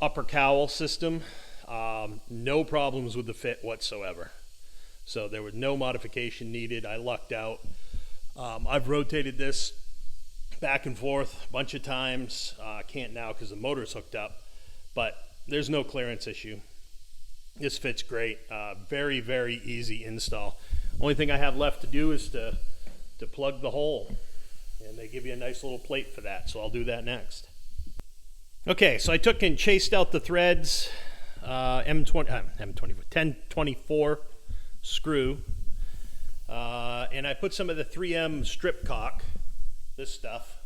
upper cowl system. No problems with the fit whatsoever. So there was no modification needed. I lucked out. I've rotated this back and forth a bunch of times. Can't now because the motor's hooked up, but there's no clearance issue. This fits great. Very, very easy install. Only thing I have left to do is to plug the hole, and they give you a nice little plate for that, so I'll do that next. Okay, so I took and chased out the threads, M24, 1024 screw, and I put some of the 3M strip caulk, this stuff,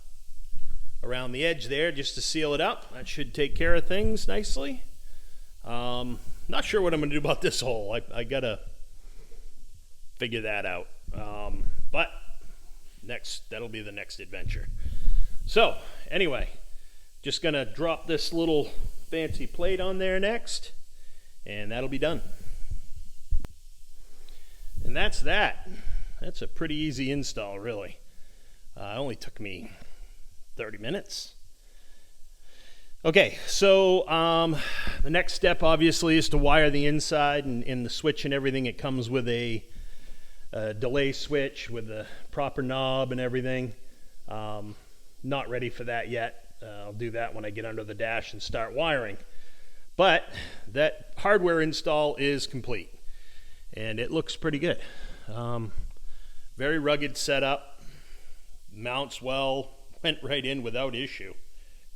around the edge there just to seal it up. That should take care of things nicely. Not sure what I'm going to do about this hole. I gotta figure that out. But that'll be the next adventure. So anyway, just gonna drop this little fancy plate on there next, and that'll be done. And that's that. That's a pretty easy install, really. It only took me 30 minutes. Okay, so the next step obviously is to wire the inside and the switch and everything. It comes with a delay switch with the proper knob and everything. Not ready for that yet. I'll do that when I get under the dash and start wiring. But that hardware install is complete, and it looks pretty good. Very rugged setup, mounts well, went right in without issue,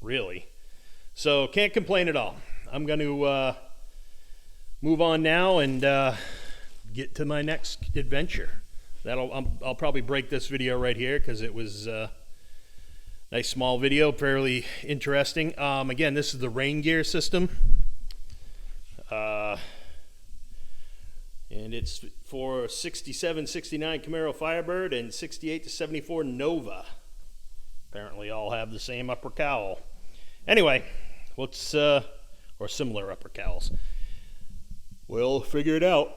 really. So can't complain at all. I'm going to move on now and get to my next adventure. I'll probably break this video right here because it was a nice small video, fairly interesting. Again, this is the Raingear system. And it's for 67, 69 Camaro Firebird and 68 to 74 Nova. Apparently all have the same upper cowl. Anyway, let's, or similar upper cowls. We'll figure it out.